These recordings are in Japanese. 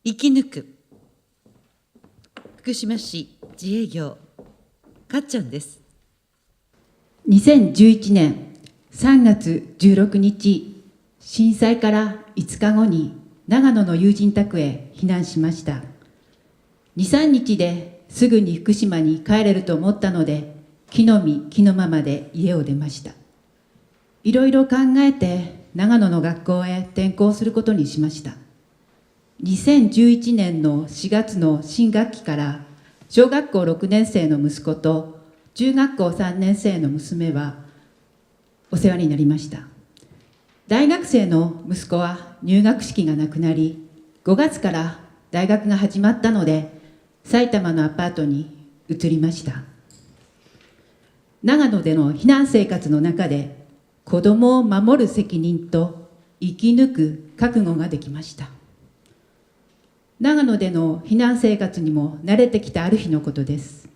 生き抜く福島市自営業かっちゃんです。2011年3月16日、震災から5日後に長野の友人宅へ避難しました。2、3日ですぐに福島に帰れると思ったので、気の身気のままで家を出ました。いろいろ考えて長野の学校へ転校することにしました。2011年の4月の新学期から小学校6年生の息子と中学校3年生の娘はお世話になりました。大学生の息子は入学式がなくなり、5月から大学が始まったので埼玉のアパートに移りました。長野での避難生活の中で子どもを守る責任と生き抜く覚悟ができました。長野での避難生活にも慣れてきたある日のことです。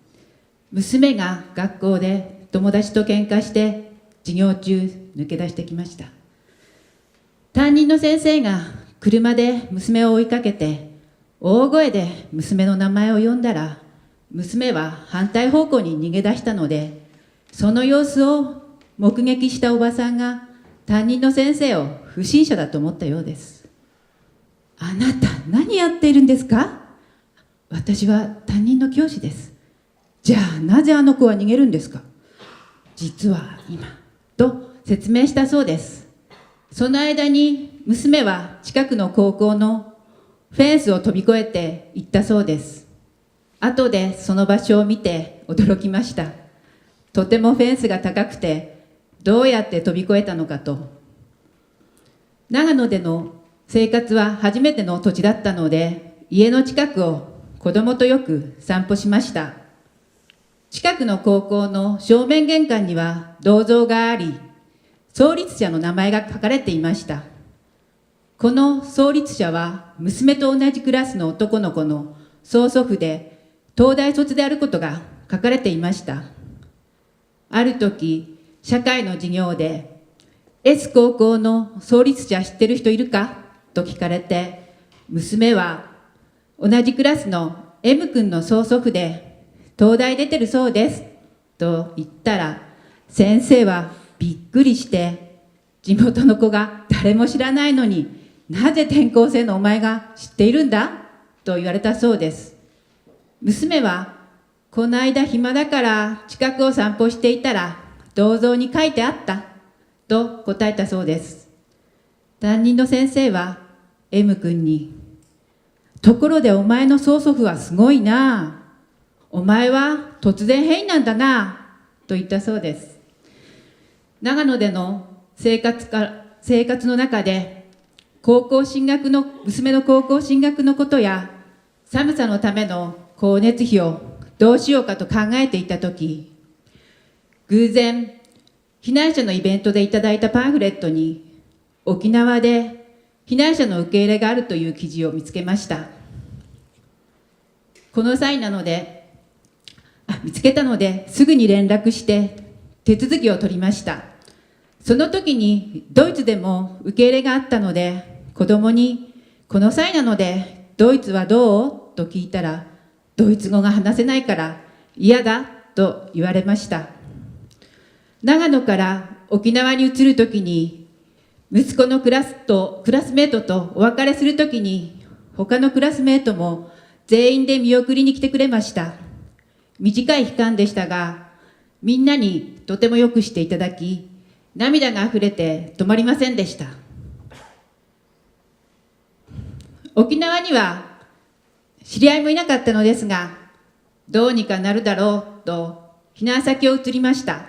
娘が学校で友達と喧嘩して授業中抜け出してきました。担任の先生が車で娘を追いかけて大声で娘の名前を呼んだら、娘は反対方向に逃げ出したので、その様子を目撃したおばさんが担任の先生を不審者だと思ったようです。あなた何やっているんですか？私は担任の教師です。じゃあなぜあの子は逃げるんですか？実は今と説明したそうです。その間に娘は近くの高校のフェンスを飛び越えて行ったそうです。後でその場所を見て驚きました。とてもフェンスが高くてどうやって飛び越えたのかと。長野での生活は初めての土地だったので、家の近くを子供とよく散歩しました。近くの高校の正面玄関には銅像があり、創立者の名前が書かれていました。この創立者は娘と同じクラスの男の子の曽祖父で、東大卒であることが書かれていました。ある時、社会の授業で S 高校の創立者知ってる人いるかと聞かれて、娘は同じクラスの M 君の曽祖父で東大出てるそうですと言ったら、先生はびっくりして、地元の子が誰も知らないのになぜ転校生のお前が知っているんだと言われたそうです。娘はこの間暇だから近くを散歩していたら銅像に書いてあったと答えたそうです。担任の先生は M 君に、ところでお前の曽祖父はすごいな、お前は突然変異なんだなと言ったそうです。長野での生活の中で娘の高校進学のことや寒さのための光熱費をどうしようかと考えていたとき、偶然避難者のイベントでいただいたパンフレットに沖縄で避難者の受け入れがあるという記事を見つけました。見つけたのですぐに連絡して手続きを取りました。その時にドイツでも受け入れがあったので、子供にこの際なのでドイツはどうと聞いたら、ドイツ語が話せないから嫌だと言われました。長野から沖縄に移る時に息子のクラスメートとお別れする時に、他のクラスメートも全員で見送りに来てくれました。短い期間でしたが、みんなにとてもよくしていただき、涙があふれて止まりませんでした。沖縄には知り合いもいなかったのですが、どうにかなるだろうと避難先を移りました。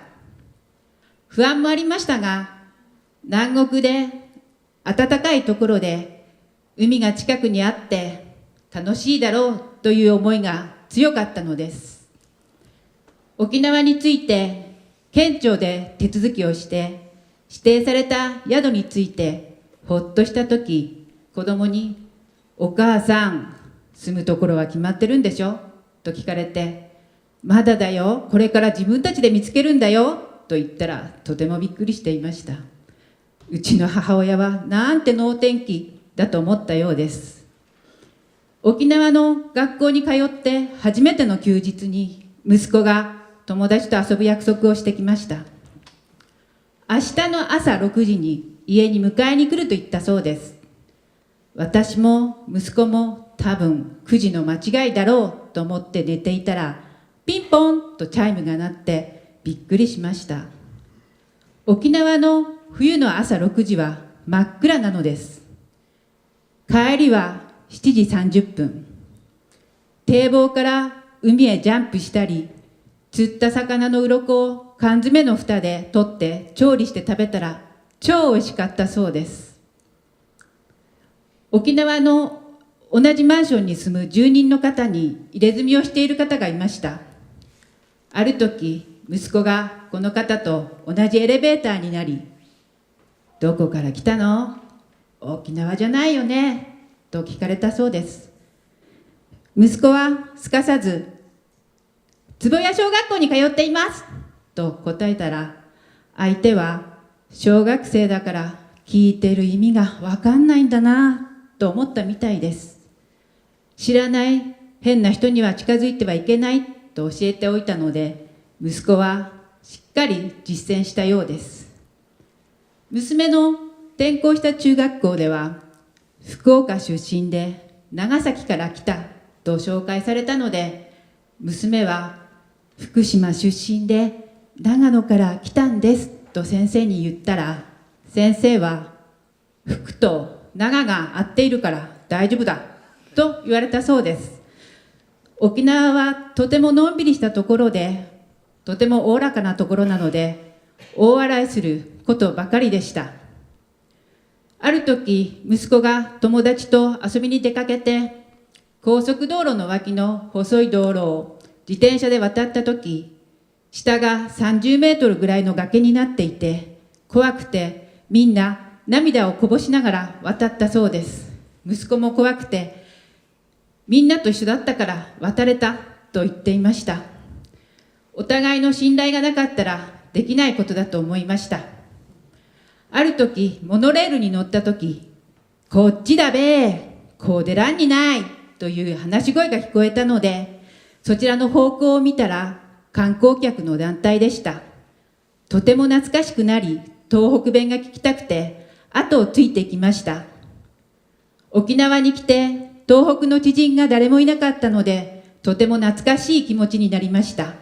不安もありましたが、南国で暖かいところで海が近くにあって楽しいだろうという思いが強かったのです。沖縄について県庁で手続きをして指定された宿についてほっとしたとき、子供にお母さん住むところは決まってるんでしょと聞かれて、まだだよ、これから自分たちで見つけるんだよと言ったら、とてもびっくりしていました。うちの母親はなんて能天気だと思ったようです。沖縄の学校に通って初めての休日に息子が友達と遊ぶ約束をしてきました。明日の朝6時に家に迎えに来ると言ったそうです。私も息子も多分9時の間違いだろうと思って寝ていたら、ピンポンとチャイムが鳴ってびっくりしました。沖縄の冬の朝6時は真っ暗なのです。帰りは7時30分。堤防から海へジャンプしたり、釣った魚の鱗を缶詰の蓋で取って調理して食べたら超美味しかったそうです。沖縄の同じマンションに住む住人の方に入れ墨をしている方がいました。ある時、息子がこの方と同じエレベーターになり、どこから来たの？沖縄じゃないよねと聞かれたそうです。息子はすかさず、坪谷小学校に通っていますと答えたら、相手は小学生だから聞いてる意味がわかんないんだなと思ったみたいです。知らない変な人には近づいてはいけないと教えておいたので、息子はしっかり実践したようです。娘の転校した中学校では、福岡出身で長崎から来たと紹介されたので、娘は福島出身で長野から来たんですと先生に言ったら、先生は福と長が合っているから大丈夫だと言われたそうです。沖縄はとてものんびりしたところで、とてもおおらかなところなので、大笑いすることばかりでした。ある時、息子が友達と遊びに出かけて、高速道路の脇の細い道路を自転車で渡った時、下が30メートルぐらいの崖になっていて、怖くてみんな涙をこぼしながら渡ったそうです。息子も怖くて、みんなと一緒だったから渡れたと言っていました。お互いの信頼がなかったらできないことだと思いました。ある時、モノレールに乗った時、こっちだべー、こうでらんにないという話し声が聞こえたので、そちらの方向を見たら観光客の団体でした。とても懐かしくなり、東北弁が聞きたくて後をついてきました。沖縄に来て東北の知人が誰もいなかったので、とても懐かしい気持ちになりました。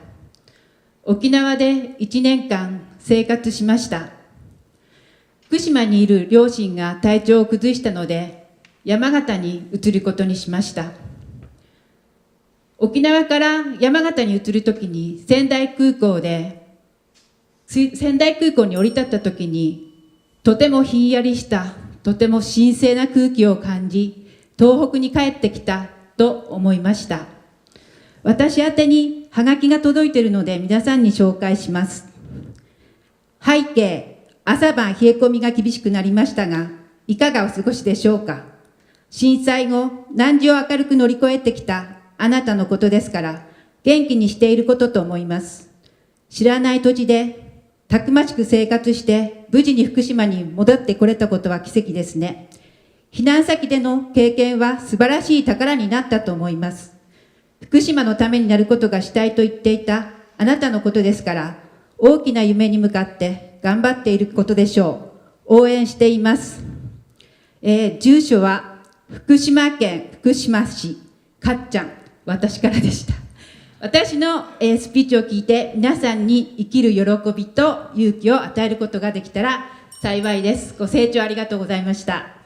沖縄で1年間生活しました。福島にいる両親が体調を崩したので、山形に移ることにしました。沖縄から山形に移るときに仙台空港に降り立ったときに、とてもひんやりした、とても神聖な空気を感じ、東北に帰ってきたと思いました。私宛てにハガキが届いているので皆さんに紹介します。背景、朝晩冷え込みが厳しくなりましたが、いかがお過ごしでしょうか。震災後、難事を明るく乗り越えてきたあなたのことですから、元気にしていることと思います。知らない土地で、たくましく生活して、無事に福島に戻ってこれたことは奇跡ですね。避難先での経験は素晴らしい宝になったと思います。福島のためになることがしたいと言っていたあなたのことですから、大きな夢に向かって頑張っていることでしょう。応援しています。住所は福島県福島市かっちゃん、私からでした。私の、スピーチを聞いて皆さんに生きる喜びと勇気を与えることができたら幸いです。ご清聴ありがとうございました。